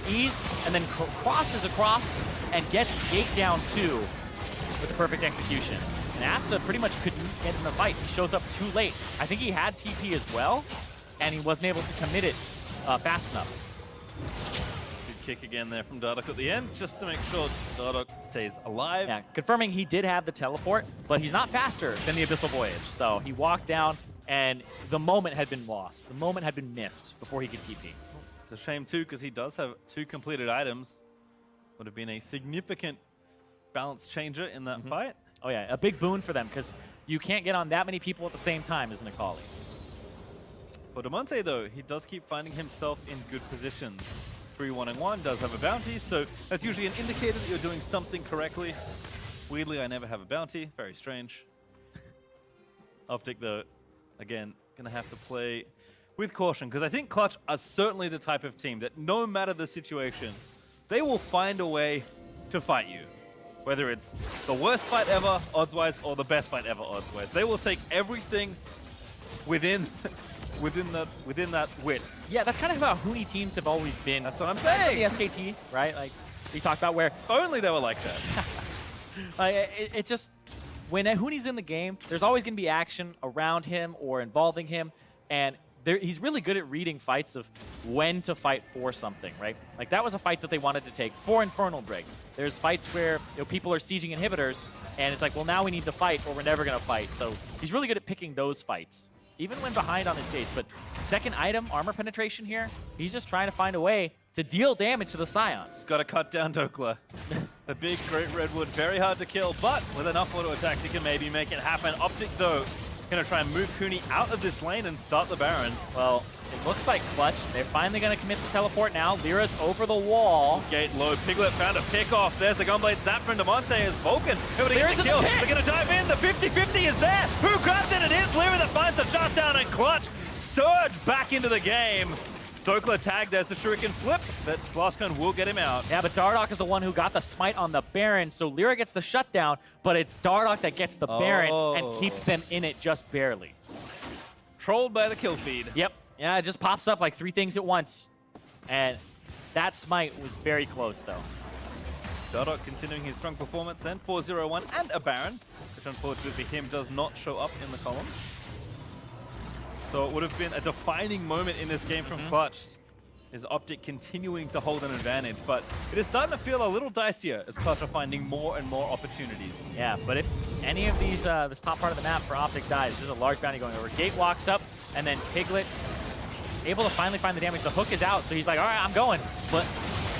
E's, and then crosses across and gets Gate down 2 with the perfect execution. And Asta pretty much couldn't get in the fight. He shows up too late. I think he had TP as well, and he wasn't able to commit it fast enough. Good kick again there from Dardoch at the end, just to make sure Dardoch stays alive. Yeah, confirming he did have the teleport, but he's not faster than the Abyssal Voyage. So he walked down, and the moment had been lost. The moment had been missed before he could TP. It's a shame too, because he does have 2 completed items. Would have been a significant balance changer in that fight. Oh yeah, a big boon for them, because you can't get on that many people at the same time as an Akali. For Damonte though, he does keep finding himself in good positions. 3-1-1 does have a bounty, so that's usually an indicator that you're doing something correctly. Weirdly, I never have a bounty. Very strange. OpTic though, again, gonna have to play with caution, because I think Clutch are certainly the type of team that no matter the situation, they will find a way to fight you. Whether it's the worst fight ever, odds-wise, or the best fight ever, odds-wise. They will take everything within that width. Yeah, that's kind of how Huni teams have always been. That's what I'm saying. The SKT, right? Like we talked about, where If only they were like that. it just, when Huni's in the game, there's always going to be action around him or involving him, and he's really good at reading fights of when to fight for something, right? Like that was a fight that they wanted to take for Infernal Drake. There's fights where people are sieging inhibitors, and it's like, well, now we need to fight or we're never going to fight. So he's really good at picking those fights, even when behind on his case. But second item, armor penetration here, he's just trying to find a way to deal damage to the Scions. Just got to cut down Dokla. The big Great Redwood, very hard to kill, but with enough auto attacks, he can maybe make it happen. OpTic though, gonna try and move Huni out of this lane and start the Baron. Well, it looks like Clutch. They're finally going to commit the teleport now. Lyra's over the wall. Gate low. Piglet found a pick off. There's the Gunblade zap from Damonte as Vulcan able to get the kill. They're going to dive in. The 50-50 is there. Who grabs it? It is Lyra that finds the shutdown, and Clutch surge back into the game. Dokla tagged. There's the Shuriken flip, but Blastcone will get him out. Yeah, but Dardoch is the one who got the smite on the Baron, so Lyra gets the shutdown, but it's Dardoch that gets the Baron and keeps them in it just barely. Trolled by the kill feed. Yep. Yeah, it just pops up like 3 things at once. And that smite was very close, though. Dardoch continuing his strong performance then. 4-0-1 and a Baron, which unfortunately for him does not show up in the column. So it would have been a defining moment in this game from Clutch. Is OpTic continuing to hold an advantage, but it is starting to feel a little dicier as Clutch are finding more and more opportunities. Yeah, but if any of these, this top part of the map for OpTic dies, there's a large bounty going over. Gate walks up, and then Piglet able to finally find the damage. The hook is out, so he's like, all right, I'm going. But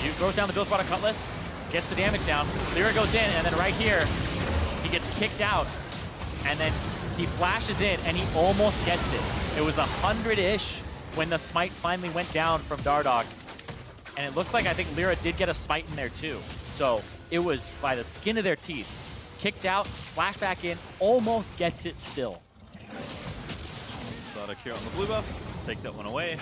he throws down the Build Water Cutlass, gets the damage down. Lyra goes in, and then right here, he gets kicked out, and then he flashes in, and he almost gets it. It was 100-ish when the smite finally went down from Dardoch. And it looks like, I think Lyra did get a smite in there too. So it was by the skin of their teeth. Kicked out, flashback in, almost gets it still. Dardoch here on the blue buff. Let's take that one away.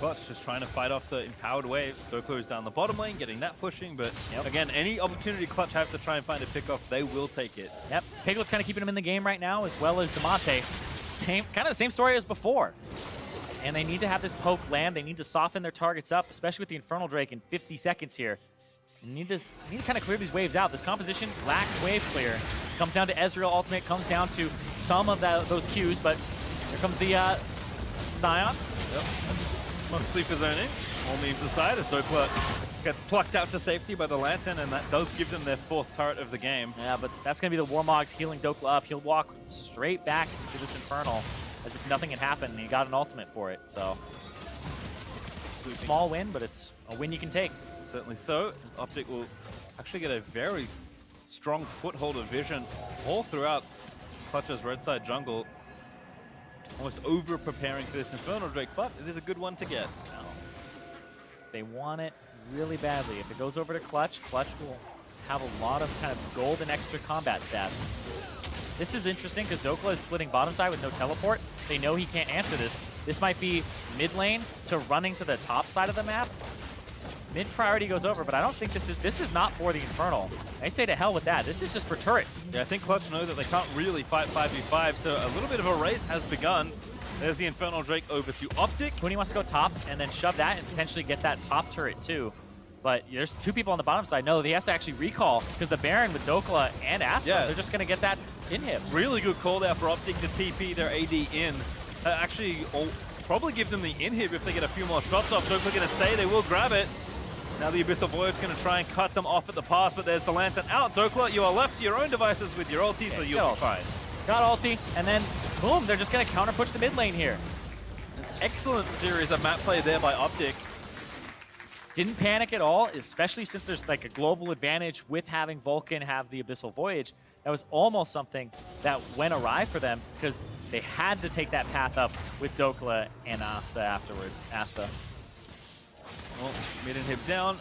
Clutch just trying to fight off the empowered waves. Doklo is down the bottom lane, getting that pushing, but again, any opportunity Clutch have to try and find a pick off, they will take it. Yep, Piglet's kind of keeping him in the game right now, as well as Damonte. Kind of the same story as before. And they need to have this poke land. They need to soften their targets up, especially with the Infernal Drake in 50 seconds here. You need to kind of clear these waves out. This composition lacks wave clear. Comes down to Ezreal ultimate, comes down to some of those Qs, but here comes the Scion. Yep. One Sleeper's earning. All memes aside, as Dokla gets plucked out to safety by the Lantern, and that does give them their 4th turret of the game. Yeah, but that's going to be the Warmogs healing Dokla up. He'll walk straight back to this Infernal as if nothing had happened, and he got an ultimate for it. So it's a small win, but it's a win you can take. Certainly so. OpTic will actually get a very strong foothold of vision all throughout Clutch's red side jungle. Almost over-preparing for this Infernal Drake, but it is a good one to get. Now, they want it really badly. If it goes over to Clutch, Clutch will have a lot of kind of gold and extra combat stats. This is interesting because Dokla is splitting bottom side with no teleport. They know he can't answer this. This might be mid lane to running to the top side of the map. Mid priority goes over, but I don't think this is not for the Infernal. I say to hell with that. This is just for turrets. Yeah, I think Clutch knows that they can't really fight 5v5, so a little bit of a race has begun. There's the Infernal Drake over to OpTic. Huni wants to go top and then shove that and potentially get that top turret too. But there's 2 people on the bottom side. No, he has to actually recall because the Baron with Dokla and Asta, they're just going to get that in him. Really good call there for OpTic to TP their AD in. Actually, probably give them the inhib if they get a few more shots off. Dokla going to stay. They will grab it. Now the Abyssal Void's going to try and cut them off at the pass, but there's the Lantern out. Dokla, you are left to your own devices with your ulti, so you'll be fine. Got ulti, and then boom, they're just going to counter push the mid lane here. An excellent series of map play there by OpTic. Didn't panic at all, especially since there's like a global advantage with having Vulcan have the Abyssal Voyage. That was almost something that went awry for them because they had to take that path up with Dokla and Asta afterwards. Asta. Well, mid inhib down.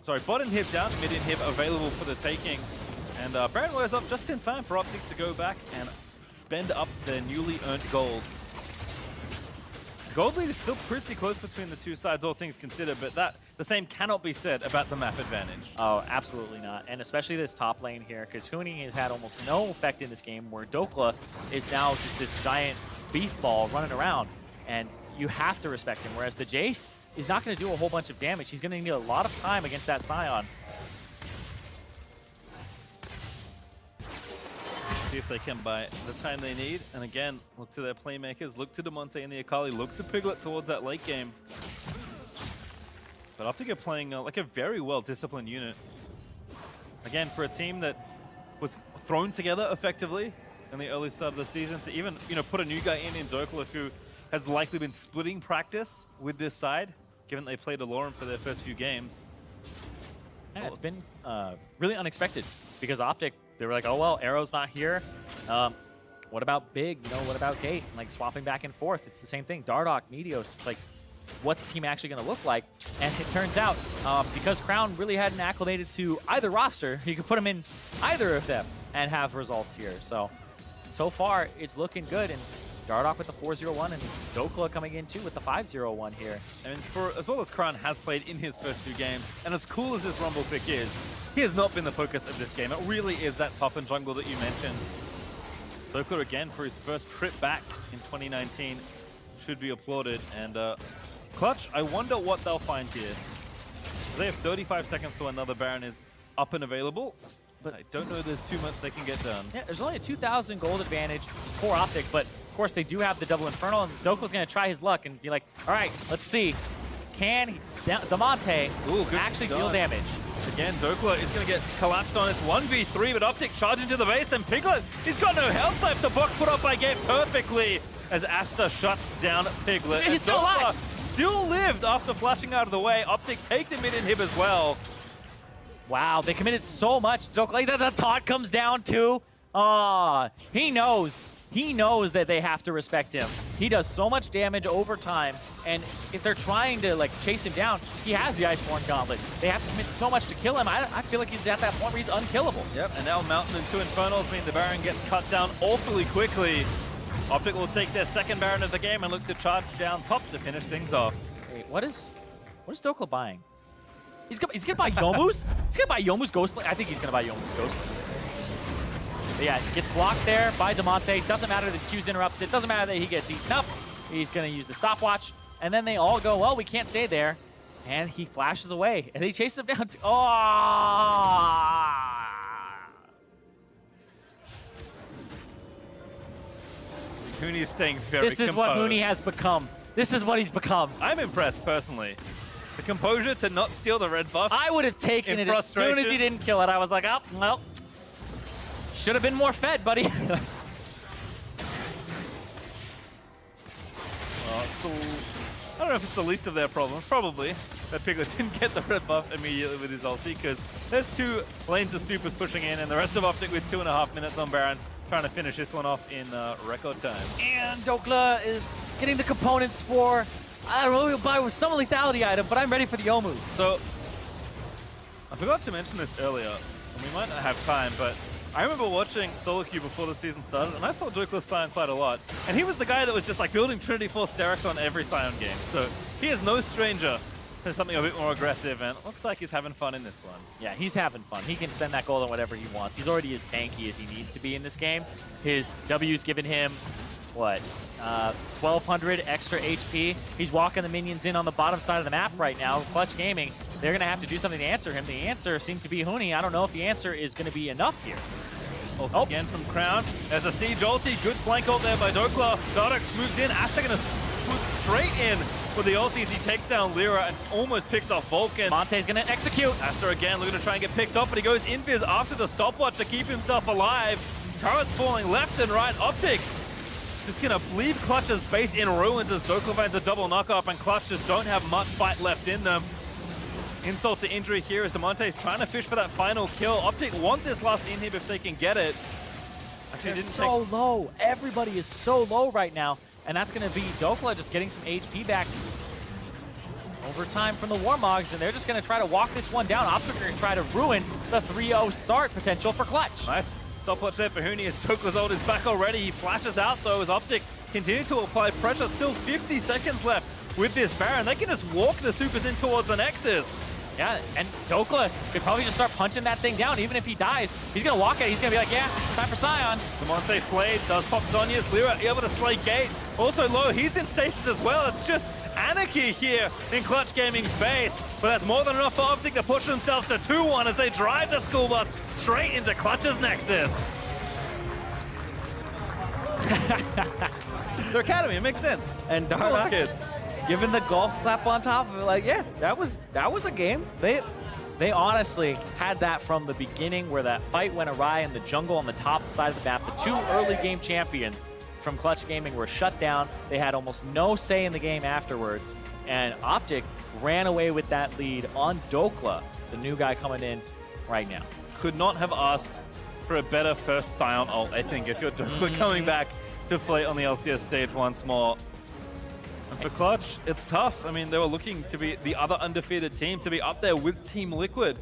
Sorry, bot inhib down, mid inhib available for the taking. And Baron wears up just in time for OpTic to go back and spend up their newly earned gold. Gold lead is still pretty close between the two sides, all things considered, but the same cannot be said about the map advantage. Oh, absolutely not. And especially this top lane here, because Huni has had almost no effect in this game, where Dokla is now just this giant beef ball running around, and you have to respect him, whereas the Jace is not going to do a whole bunch of damage. He's going to need a lot of time against that Scion. See if they can buy the time they need. And again, look to their playmakers, look to Damonte and the Akali, look to Piglet towards that late game. But OpTic are playing like a very well-disciplined unit. Again, for a team that was thrown together effectively in the early start of the season to even, put a new guy in Dokla who has likely been splitting practice with this side, given they played Aloran for their first few games. Yeah, it's been really unexpected because OpTic, they were like, oh, well, Arrow's not here. What about Big? What about Gate? Like swapping back and forth. It's the same thing. Dardoch, Meteos. It's like, what's the team actually going to look like? And it turns out, because Crown really hadn't acclimated to either roster, you could put him in either of them and have results here. So far, it's looking good. And Dardoch with the 4-0-1 and Dokla coming in too with the 5-0-1 here. I mean, for as well as Crown has played in his first 2 games, and as cool as this Rumble pick is, he has not been the focus of this game. It really is that top end jungle that you mentioned. Dokla again for his first trip back in 2019 should be applauded. And Clutch, I wonder what they'll find here. They have 35 seconds till another Baron is up and available. But I don't know there's too much they can get done. Yeah, there's only a 2,000 gold advantage for OpTic, but of course they do have the double Infernal, and Dokla's going to try his luck and be like, all right, let's see. Can Damonte actually deal damage? Again, Dokla is going to get collapsed on its 1v3, but OpTic charging to the base, and Piglet, he's got no health left. The block put up by Gate perfectly as Asta shuts down Piglet. He's still alive! Still lived after flashing out of the way. OpTic take the mid inhib as well. Wow, they committed so much. Dokla, the taunt comes down too. He knows. He knows that they have to respect him. He does so much damage over time, and if they're trying to chase him down, he has the Iceborne Gauntlet. They have to commit so much to kill him. I feel like he's at that point where he's unkillable. Yep, and now Mountain and 2 Infernals mean the Baron gets cut down awfully quickly. OpTic will take their second Baron of the game and look to charge down top to finish things off. Wait, what is Dokla buying? He's gonna buy Yomu's? He's gonna buy Yomu's Ghostblade? I think he's gonna buy Yomu's Ghostblade. But yeah, gets blocked there by Damonte. Doesn't matter that his Q's interrupted. Doesn't matter that he gets eaten up. He's gonna use the stopwatch. And then they all go, well, we can't stay there. And he flashes away. And they chase him down. Huni is staying very This is what Huni has become. This is what he's become. I'm impressed, personally. The composure to not steal the red buff. I would have taken it as soon as he didn't kill it. I was like, oh, well, should have been more fed, buddy. Well, I don't know if it's the least of their problems. Probably that Piglet didn't get the red buff immediately with his ulti, because there's 2 lanes of supers pushing in, and the rest of OpTic with 2.5 minutes on Baron, trying to finish this one off in record time. And Dokla is getting the components for, I don't know, he'll buy with some lethality item, but I'm ready for the Yomus. So, I forgot to mention this earlier, and we might not have time, but I remember watching Solo Queue before the season started, and I saw Dokla Sion quite a lot. And he was the guy that was just like building Trinity Force Sterex on every Sion game. So he is no stranger to something a bit more aggressive, and it looks like he's having fun in this one. Yeah, he's having fun. He can spend that gold on whatever he wants. He's already as tanky as he needs to be in this game. His W's given him, what, 1,200 extra HP. He's walking the minions in on the bottom side of the map right now. Clutch Gaming, they're going to have to do something to answer him. The answer seems to be Huni. I don't know if the answer is going to be enough here. Again from Crown. There's a Siege ulti. Good flank ult there by Dokla. Dardox moves in. Asta going to swoop straight in with the ulti as he takes down Lyra and almost picks off Vulcan. Monte's going to execute. Asta again looking to try and get picked up, but he goes invis after the stopwatch to keep himself alive. Turrets falling left and right. OpTic just going to leave Clutch's base in ruins as Dokla finds a double knock-up, and Clutch just don't have much fight left in them. Insult to injury here as Damonte's trying to fish for that final kill. OpTic want this last inhib if they can get it. Actually, They're so low. Everybody is so low right now. And that's going to be Dokla just getting some HP back over time from the Warmogs. And they're just going to try to walk this one down. OpTic are going to try to ruin the 3-0 start potential for Clutch. Nice stopwatch there for Huni as Dokla's ult is back already. He flashes out though as OpTic continue to apply pressure. Still 50 seconds left with this Baron. They can just walk the supers in towards the Nexus. Yeah, and Dokla could probably just start punching that thing down. Even if he dies, he's going to walk it. He's going to be like, yeah, time for Sion. Damonte Blade does pop Zhonya's. Lyra able to slay Gate. Also low, he's in stasis as well. It's just anarchy here in Clutch Gaming's base. But that's more than enough for OpTic to push themselves to 2-1 as they drive the school bus straight into Clutch's Nexus. Their academy, it makes sense. And Dardox giving the golf clap on top of it, like, yeah, that was a game. They honestly had that from the beginning, where that fight went awry in the jungle on the top side of the map. The 2 early game champions from Clutch Gaming were shut down. They had almost no say in the game afterwards, and OpTic ran away with that lead on Dokla, the new guy coming in right now. Could not have asked for a better first Sion ult, I think, if you're Dokla coming back to play on the LCS stage once more. And for Clutch, it's tough. I mean, they were looking to be the other undefeated team, to be up there with Team Liquid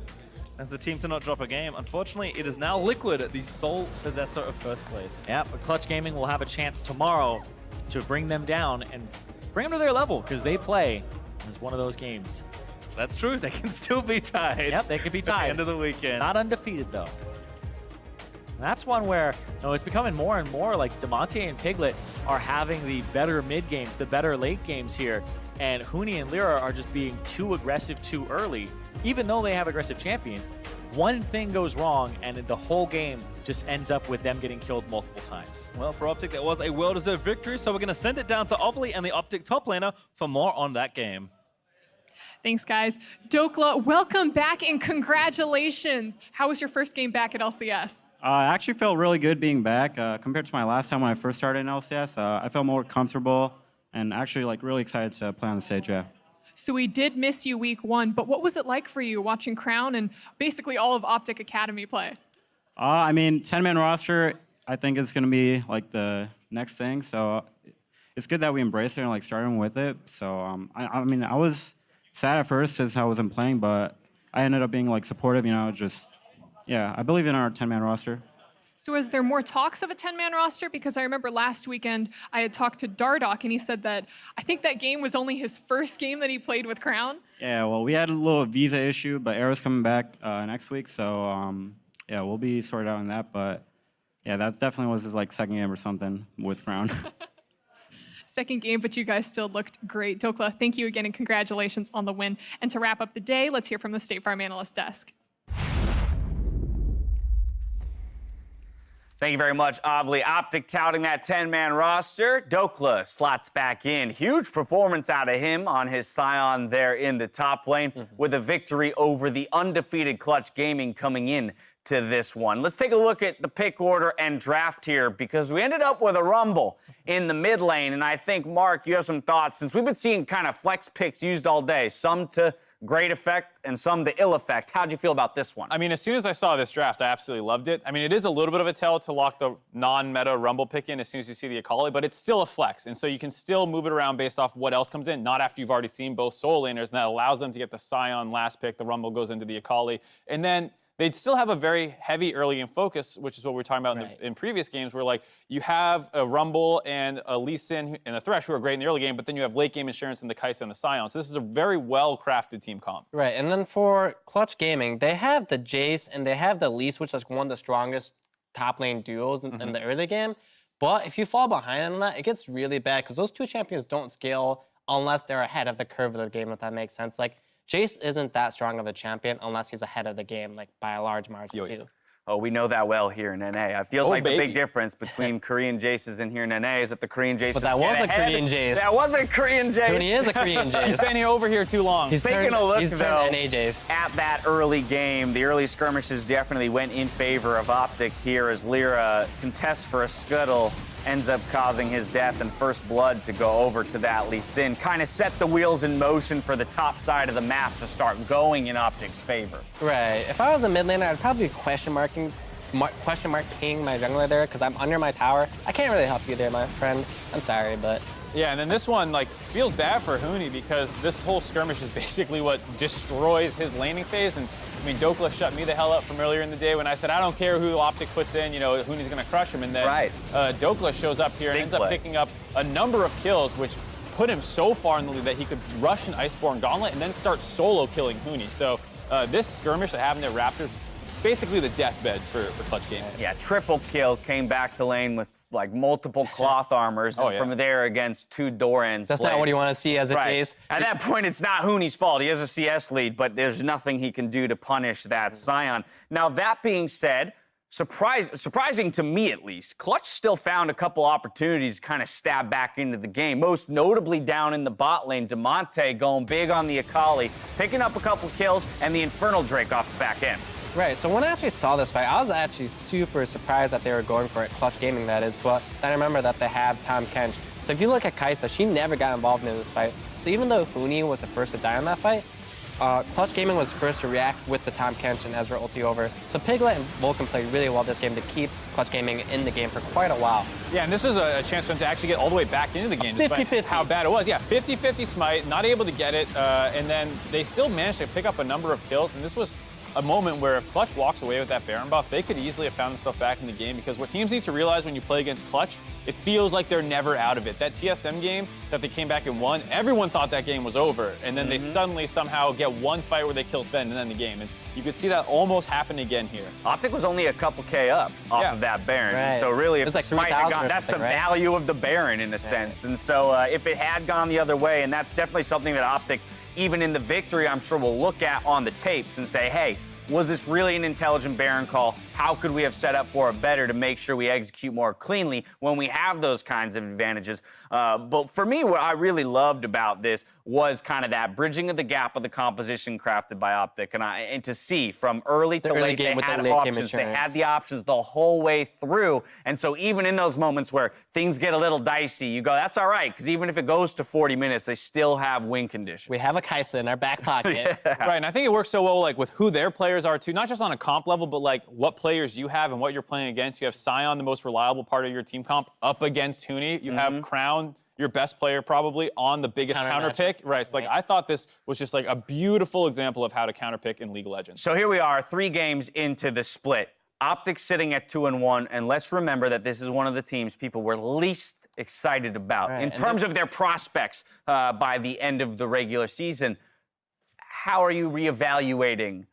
as the team to not drop a game. Unfortunately, it is now Liquid, the sole possessor of first place. Yeah, but Clutch Gaming will have a chance tomorrow to bring them down and bring them to their level, because they play as one of those games. That's true. They can still be tied. Yep, they can be tied. At the end of the weekend. Not undefeated, though. That's one where, it's becoming more and more like Damonte and Piglet are having the better mid games, the better late games here, and Huni and Lyra are just being too aggressive too early. Even though they have aggressive champions, one thing goes wrong and the whole game just ends up with them getting killed multiple times. Well, for OpTic, that was a well-deserved victory, so we're going to send it down to Ovly and the OpTic top laner for more on that game. Thanks, guys. Dokla, welcome back and congratulations. How was your first game back at LCS? I actually felt really good being back compared to my last time when I first started in LCS. I felt more comfortable and actually really excited to play on the stage. Yeah. So we did miss you week 1, but what was it like for you watching Crown and basically all of OpTic Academy play? I mean, 10-man roster, I think is going to be the next thing. So it's good that we embrace it and starting with it. So I mean, I was sad at first since I wasn't playing, but I ended up being supportive. Just. Yeah, I believe in our 10-man roster. So is there more talks of a 10-man roster? Because I remember last weekend I had talked to Dardoch and he said that I think that game was only his first game that he played with Crown. Yeah, well, we had a little visa issue, but Arrow's coming back next week, so yeah, we'll be sorted out on that. But yeah, that definitely was his like second game or something with Crown. Second game, but you guys still looked great. Dokla, thank you again and congratulations on the win. And to wrap up the day, let's hear from the State Farm Analyst Desk. Thank you very much, Avli. OpTic touting that 10-man roster. Dokla slots back in. Huge performance out of him on his Scion there in the top lane with a victory over the undefeated Clutch Gaming coming in to this one. Let's take a look at the pick order and draft here because we ended up with a rumble in the mid lane. And I think, Mark, you have some thoughts since we've been seeing kind of flex picks used all day, some to great effect and some to ill effect. How'd you feel about this one? I mean, as soon as I saw this draft, I absolutely loved it. I mean, it is a little bit of a tell to lock the non-meta Rumble pick in as soon as you see the Akali, but it's still a flex. And so you can still move it around based off what else comes in, not after you've already seen both solo laners. And that allows them to get the Scion last pick. The Rumble goes into the Akali. And then they'd still have a very heavy early game focus, which is what we were talking about in previous games, where like you have a Rumble and a Lee Sin and a Thresh who are great in the early game, but then you have late game insurance and the Kai'Sa and the Scion. So this is a very well-crafted team comp. Right, and then for Clutch Gaming, they have the Jace and they have the Lease, which is one of the strongest top lane duos in the early game. But if you fall behind on that, it gets really bad because those two champions don't scale unless they're ahead of the curve of the game, if that makes sense. Like, Jace isn't that strong of a champion unless he's ahead of the game, like by a large margin, too. Oh, we know that well here in NA. It feels like the big difference between Korean Jaces in here in NA is that the Korean Jaces. But that was a Korean Jace. That was a Korean Jace. When he is a Korean Jace. He's been here over here too long. He's taking a look, he's though, NA Jace. at that early game. The early skirmishes definitely went in favor of OpTic here as Lyra contests for a scuttle, ends up causing his death and first blood to go over to that Lee Sin. Kind of set the wheels in motion for the top side of the map to start going in OpTic's favor. Right. If I was a mid laner, I'd probably be question marking my jungler there because I'm under my tower. I can't really help you there, my friend. I'm sorry, but... Yeah, and then this one, like, feels bad for Huni because this whole skirmish is basically what destroys his laning phase. And, I mean, Dokla shut me the hell up from earlier in the day when I said, I don't care who OpTic puts in, you know, Huni's going to crush him. And then Dokla shows up here and ends up picking up a number of kills, which put him so far in the lead that he could rush an Iceborne Gauntlet and then start solo killing Huni. So this skirmish that happened at Raptors is basically the deathbed for Clutch Gaming. Yeah, triple kill, came back to lane with like multiple cloth armors, and from there against two Doran's. That's not what you want to see as a Jace. At that point, it's not Huni's fault. He has a CS lead, but there's nothing he can do to punish that Scion. Now, that being said, surprising to me at least, Clutch still found a couple opportunities to kind of stab back into the game, most notably down in the bot lane. Demonte going big on the Akali, picking up a couple kills, and the Infernal Drake off the back end. Right, so when I actually saw this fight, I was actually super surprised that they were going for it, Clutch Gaming that is, but then I remember that they have Tahm Kench. So if you look at Kai'Sa, she never got involved in this fight. So even though Huni was the first to die in that fight, Clutch Gaming was first to react with the Tahm Kench and Ezreal ulti over. So Piglet and Vulcan played really well this game to keep Clutch Gaming in the game for quite a while. Yeah, and this was a chance for them to actually get all the way back into the game. 50-50. How bad it was. Yeah, 50-50 smite, not able to get it, and then they still managed to pick up a number of kills, and this was a moment where if Clutch walks away with that Baron buff, they could easily have found themselves back in the game because what teams need to realize when you play against Clutch, it feels like they're never out of it. That TSM game that they came back and won, everyone thought that game was over, and then they suddenly somehow get one fight where they kill Sven and then the game. And you could see that almost happen again here. OpTic was only a couple K up off of that Baron. Right. So really, if like Smite had gone, that's the value of the Baron in a sense. And so if it had gone the other way, and that's definitely something that OpTic, even in the victory, I'm sure will look at on the tapes and say, hey, was this really an intelligent Baron call? How could we have set up for it better to make sure we execute more cleanly when we have those kinds of advantages? But for me, what I really loved about this was kind of that bridging of the gap of the composition crafted by OpTic. And to see from early to late, they had options. They had the options the whole way through. And so even in those moments where things get a little dicey, you go, that's all right, because even if it goes to 40 minutes, they still have win conditions. We have a Kai'Sa in our back pocket. Right, and I think it works so well like with who their players are too, not just on a comp level, but like what players you have and what you're playing against. You have Scion, the most reliable part of your team comp, up against Huni. You have Crown, your best player probably, on the biggest counter pick. Right, so like I thought this was just like a beautiful example of how to counter pick in League of Legends. So here we are, 3 games into the split. OpTic sitting at 2-1, and let's remember that this is one of the teams people were least excited about in terms of their prospects by the end of the regular season. How are you reevaluating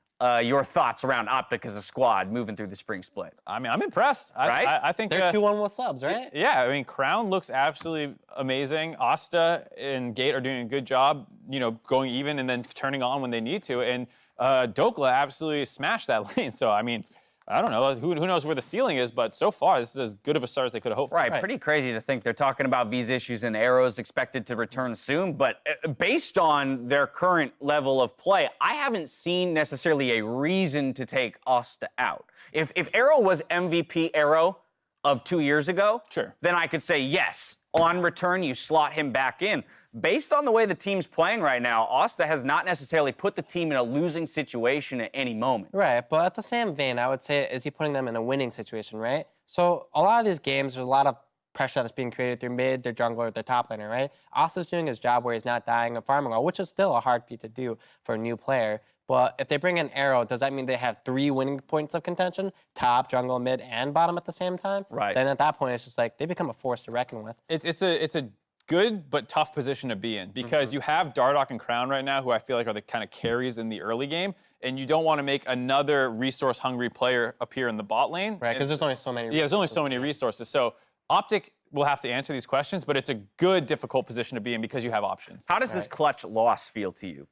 your thoughts around OpTic as a squad moving through the spring split? I mean, I'm impressed. Right? I think They're 2-1 with subs, right? Yeah, I mean, Crown looks absolutely amazing. Asta and Gate are doing a good job, you know, going even and then turning on when they need to. And Dokla absolutely smashed that lane. So, I mean, I don't know. Who knows where the ceiling is, but so far, this is as good of a start as they could have hoped for. Right, pretty crazy to think they're talking about these issues and Arrow's expected to return soon. But based on their current level of play, I haven't seen necessarily a reason to take Asta out. If Arrow was MVP Arrow of 2 years ago, sure, then I could say, yes, on return, you slot him back in. Based on the way the team's playing right now, Asta has not necessarily put the team in a losing situation at any moment. Right, but at the same vein, I would say, is he putting them in a winning situation, right? So a lot of these games, there's a lot of pressure that's being created through mid, their jungler, their top laner, right? Asta's doing his job where he's not dying and farming well, which is still a hard feat to do for a new player. But if they bring in Arrow, does that mean they have 3 winning points of contention? Top, jungle, mid, and bottom at the same time? Right. Then at that point, it's just like they become a force to reckon with. It's a good but tough position to be in because you have Dardoch and Crown right now, who I feel like are the kind of carries in the early game, and you don't want to make another resource-hungry player appear in the bot lane. Right, because there's only so many resources. Yeah, there's only so many resources. So OpTic will have to answer these questions, but it's a good, difficult position to be in because you have options. How does this clutch loss feel to you?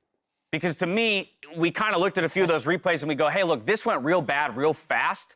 Because to me, we kind of looked at a few of those replays and we go, hey, look, this went real bad, real fast,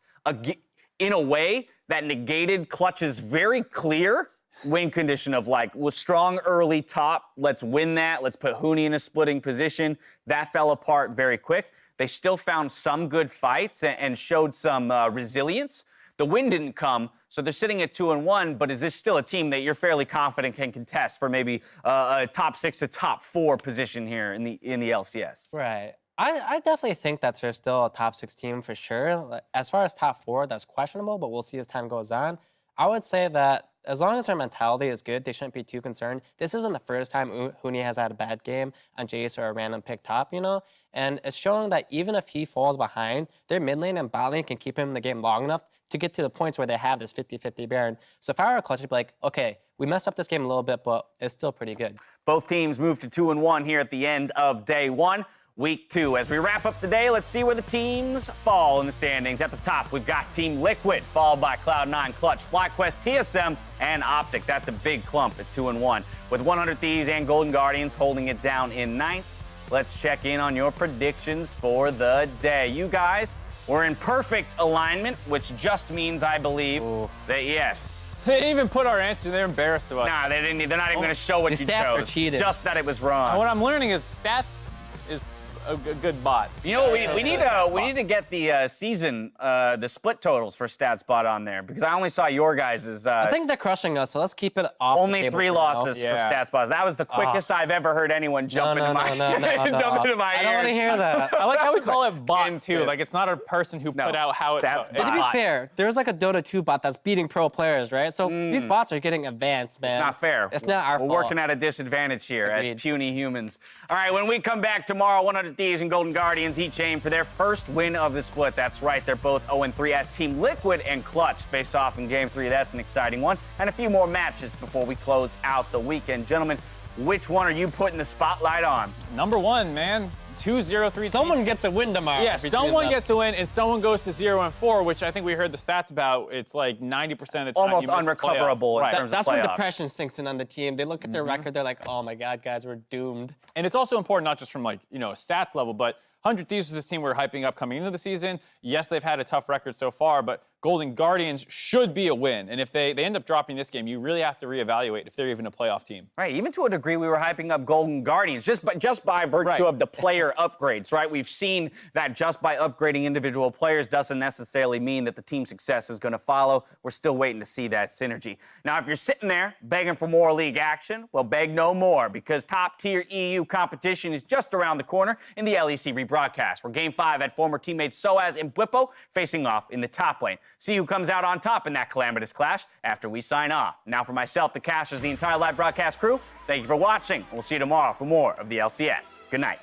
in a way that negated Clutch's very clear win condition of like, was strong early top, let's win that, let's put Huni in a splitting position. That fell apart very quick. They still found some good fights and showed some resilience. The win didn't come, so they're sitting at 2-1, but is this still a team that you're fairly confident can contest for maybe a top 6 to top 4 position here in the LCS? Right. I definitely think that they're still a top 6 team for sure. As far as top 4, that's questionable, but we'll see as time goes on. I would say that as long as their mentality is good, they shouldn't be too concerned. This isn't the first time Huni has had a bad game on Jace or a random pick top, you know? And it's showing that even if he falls behind, their mid lane and bot lane can keep him in the game long enough to get to the points where they have this 50-50 Baron. So if I were a Clutch, I'd be like, okay, we messed up this game a little bit, but it's still pretty good. Both teams moved to 2-1 here at the end of day 1. Week 2. As we wrap up the day, let's see where the teams fall in the standings. At the top, we've got Team Liquid, followed by Cloud9, Clutch, FlyQuest, TSM, and OpTic. That's a big clump at 2-1. With 100 Thieves and Golden Guardians holding it down in 9th. Let's check in on your predictions for the day. You guys were in perfect alignment, which just means, I believe, that yes. They didn't even put our answer. They're embarrassed of us. Nah, they didn't. They're not even going to show what you chose. Stats are cheated. Just that it was wrong. What I'm learning is stats is a good bot. You know what, we need to get the season, the split totals for StatSpot on there, because I only saw your guys'. I think they're crushing us, so let's keep it off. Only 3 losses for StatSpot. That was the quickest I've ever heard anyone jump into my jump into my ears. I don't want to hear that. I like how we call it bot too. Like it's not a person who put out how StatSpot. But to be fair, there's like a Dota 2 bot that's beating pro players, right? So these bots are getting advanced, man. It's not fair. It's not our fault. We're working at a disadvantage here Agreed. as puny humans. All right, when we come back tomorrow, 100 Thieves and Golden Guardians each aim for their first win of the split. That's right, they're both 0-3 as Team Liquid and Clutch face off in Game 3. That's an exciting one. And a few more matches before we close out the weekend. Gentlemen, which one are you putting the spotlight on? Number 1, man. 2-0-3. Someone gets a win tomorrow. Yeah, someone gets a win, and someone goes to 0-4, which I think we heard the stats about. It's like 90% of the time almost you miss unrecoverable in right. terms of That's playoffs. when depression sinks in on the team. They look at their record, they're like, oh my God, guys, we're doomed. And it's also important not just from like, a stats level, but 100 Thieves was this team we're hyping up coming into the season. Yes, they've had a tough record so far, but Golden Guardians should be a win. And if they end up dropping this game, you really have to reevaluate if they're even a playoff team. Right, even to a degree, we were hyping up Golden Guardians just by virtue of the player upgrades, right? We've seen that just by upgrading individual players doesn't necessarily mean that the team success is going to follow. We're still waiting to see that synergy. Now, if you're sitting there begging for more league action, well, beg no more, because top-tier EU competition is just around the corner in the LEC rebroadcast, where Game 5 had former teammates Soaz and Bwipo facing off in the top lane. See who comes out on top in that calamitous clash after we sign off. Now for myself, the casters, the entire live broadcast crew, thank you for watching. We'll see you tomorrow for more of the LCS. Good night.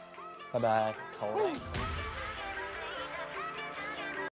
Bye-bye.